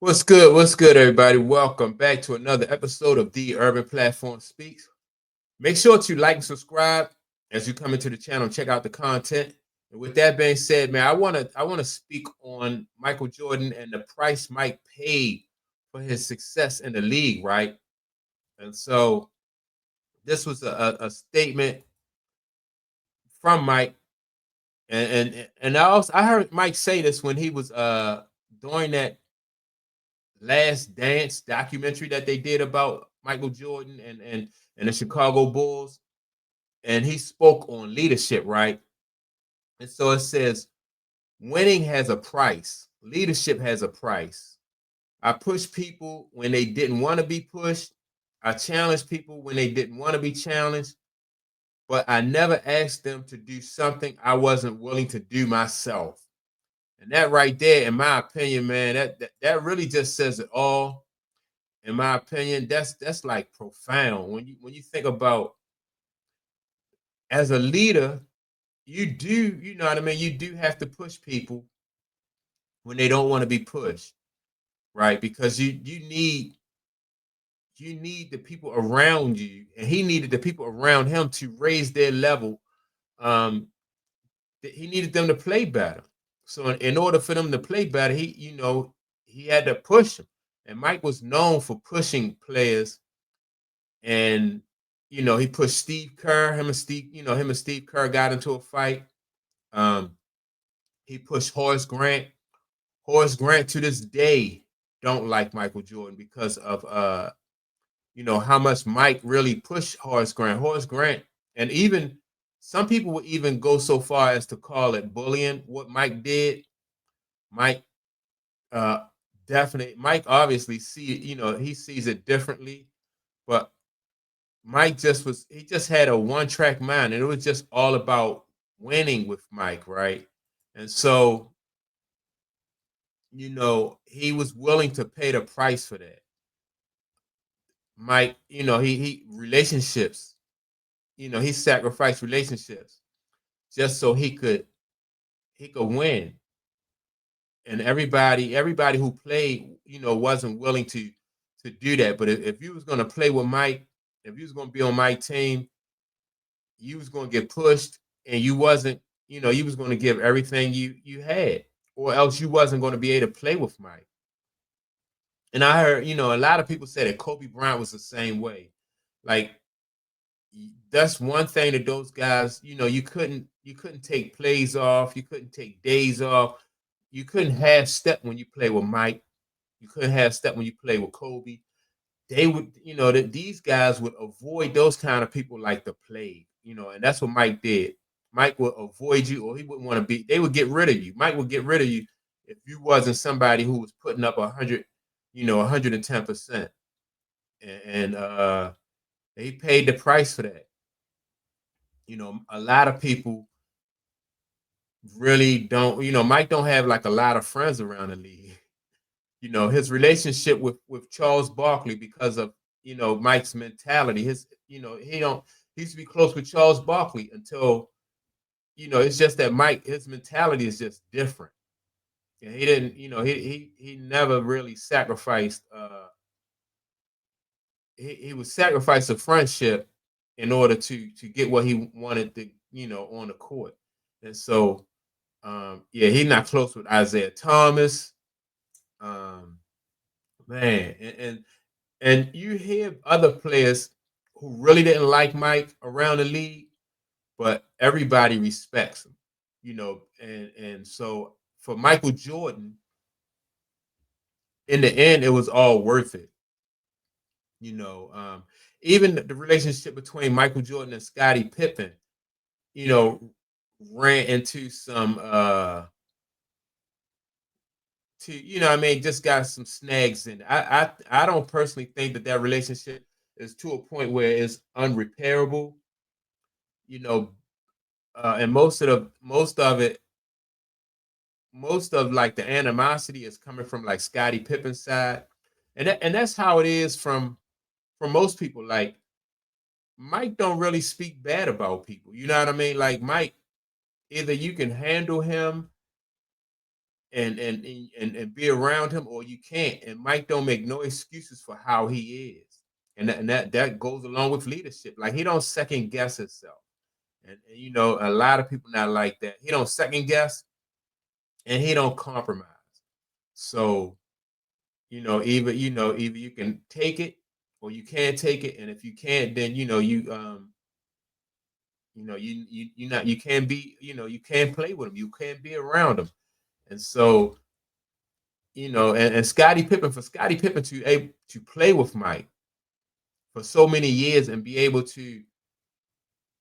What's good? What's good, everybody? Welcome back to another episode of The Urban Platform Speaks. Make sure to like and subscribe as you come into the channel and check out the content. And with that being said, man, I wanna speak on Michael Jordan and the price Mike paid for his success in the league, right? And so this was a statement from Mike, and I heard Mike say this when he was doing that Last Dance documentary that they did about Michael Jordan and the Chicago Bulls, and he spoke on leadership, right? And so it says, winning has a price. Leadership has a price. I pushed people when they didn't want to be pushed. I challenged people when they didn't want to be challenged, but I never asked them to do something I wasn't willing to do myself. And that right there, in my opinion, man, that really just says it all. In my opinion, that's like profound. When you think about, as a leader, you know what I mean, you do have to push people when they don't want to be pushed, right? Because you need the people around you, and he needed the people around him to raise their level. Um, he needed them to play better. So in order for them to play better, he had to push them. And Mike was known for pushing players, and he pushed Steve Kerr. Him and Steve Kerr got into a fight. Um, he pushed Horace Grant. Horace Grant to this day don't like Michael Jordan because of how much Mike really pushed Horace Grant. Horace Grant, and even some people would even go so far as to call it bullying. What Mike did, Mike uh definitely. Mike obviously he sees it differently, but Mike he just had a one track mind, and it was just all about winning with Mike, right? And so, he was willing to pay the price for that. Mike, he relationships, he sacrificed relationships just so he could win. And everybody who played, wasn't willing to do that. But if you was gonna play with Mike, if you was gonna be on my team, you was going to get pushed, and you was going to give everything you had, or else you wasn't going to be able to play with Mike. And I heard, a lot of people say that Kobe Bryant was the same way. Like, that's one thing that those guys, you couldn't take plays off, you couldn't take days off, you couldn't have step when you play with Mike, you couldn't have step when you play with Kobe. They would, that these guys would avoid those kind of people like the plague, and that's what Mike did. Mike would avoid you, or he wouldn't want to be. They would get rid of you. Mike would get rid of you if you wasn't somebody who was putting up 100, 110%, and he paid the price for that. A lot of people really don't. Mike don't have like a lot of friends around the league. His relationship with Charles Barkley, because of Mike's mentality. His he used to be close with Charles Barkley until it's just that Mike, his mentality is just different. And he didn't, he never really sacrificed. He would sacrifice a friendship in order to get what he wanted to, on the court. And so, yeah, he's not close with Isaiah Thomas. Um, man, and you hear other players who really didn't like Mike around the league, but everybody respects him, and so for Michael Jordan, in the end, it was all worth it. You know, um, Even the relationship between Michael Jordan and Scottie Pippen, you know, ran into some to what I mean, just got some snags in it. I don't personally think that relationship is to a point where it's unrepairable. You know, and most of like the animosity is coming from like Scottie Pippen's side, and that's how it is from most people. Like, Mike don't really speak bad about people. You know what I mean? Like, Mike, either you can handle him and be around him, or you can't. And Mike don't make no excuses for how he is, and that goes along with leadership. Like, he don't second guess himself, and you know, a lot of people not like that. He don't second guess, and he don't compromise. So, either you can take it or you can't take it, and if you can't, then you can't be, you can't play with him, you can't be around him. And so, and Scottie Pippen to able to play with Mike for so many years and be able to,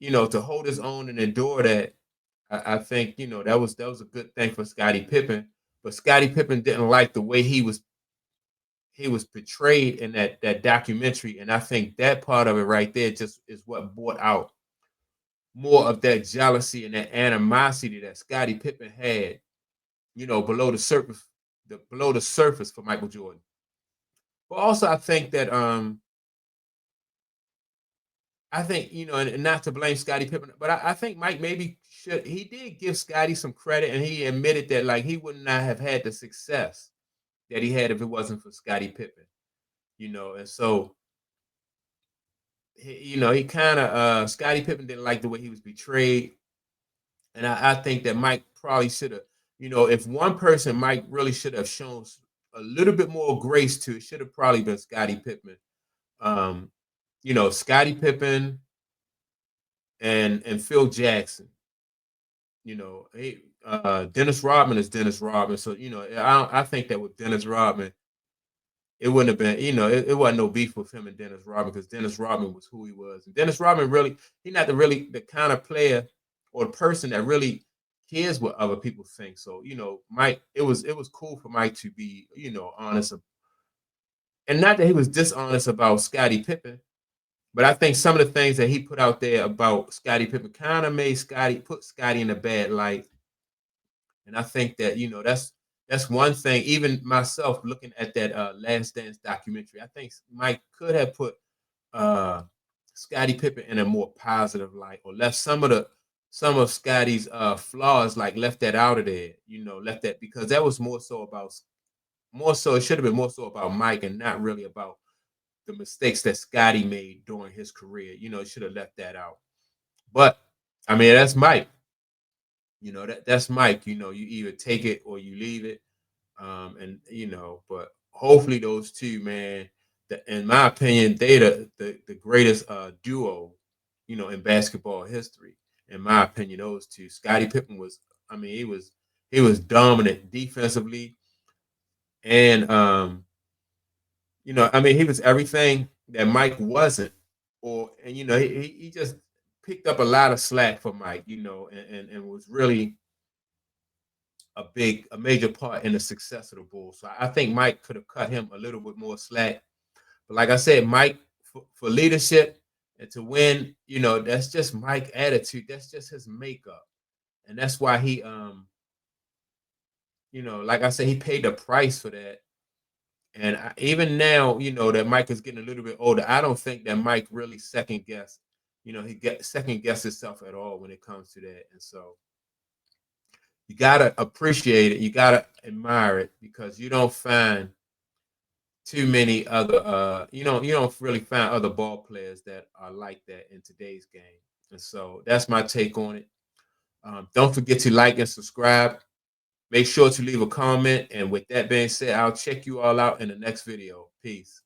to hold his own and endure that. I think, that was a good thing for Scottie Pippen. But Scottie Pippen didn't like the way he was portrayed in that documentary, and I think that part of it right there just is what brought out more of that jealousy and that animosity that Scottie Pippen had, below the surface, below the surface for Michael Jordan. But also, I think, and not to blame Scottie Pippen, but I think Mike maybe he did give Scottie some credit, and he admitted that, like, he would not have had the success that he had if it wasn't for Scottie Pippen, and so he kind of Scottie Pippen didn't like the way he was betrayed, and I think that Mike probably should have, if one person Mike really should have shown a little bit more grace to, it should have probably been Scottie Pippen. Um, Scottie Pippen and Phil Jackson. Dennis Rodman is Dennis Rodman. So, I think that with Dennis Rodman, it wouldn't have been, it wasn't no beef with him and Dennis Rodman, because Dennis Rodman was who he was. And Dennis Rodman really, he's not the kind of player or the person that really cares what other people think. So, Mike, it was cool for Mike to be, honest. And not that he was dishonest about Scottie Pippen, but I think some of the things that he put out there about Scottie Pippen kind of made put Scottie in a bad light. And I think that, that's one thing. Even myself, looking at that Last Dance documentary, I think Mike could have put uh Scottie Pippen in a more positive light, or left some of Scottie's flaws, like left that out of there, left that, because that was it should have been more so about Mike, and not really about the mistakes that Scottie made during his career. Should have left that out. But I mean, that's Mike. That's Mike. You either take it or you leave it. And but hopefully those two, man, in my opinion, they the greatest duo, in basketball history. In my opinion, those two. Scottie Pippen was, I mean, he was dominant defensively, and I mean, he was everything that Mike wasn't. And he just picked up a lot of slack for Mike, and was really a major part in the success of the Bulls. So I think Mike could have cut him a little bit more slack. But like I said, Mike, for leadership and to win, that's just Mike's attitude. That's just his makeup. And that's why he like I said, he paid the price for that. And even now, that Mike is getting a little bit older, I don't think that Mike really second guess. He get second guess himself at all when it comes to that. And so you gotta appreciate it. You gotta admire it, because you don't find too many other you don't really find other ball players that are like that in today's game. And so that's my take on it. Don't forget to like and subscribe. Make sure to leave a comment. And with that being said, I'll check you all out in the next video. Peace.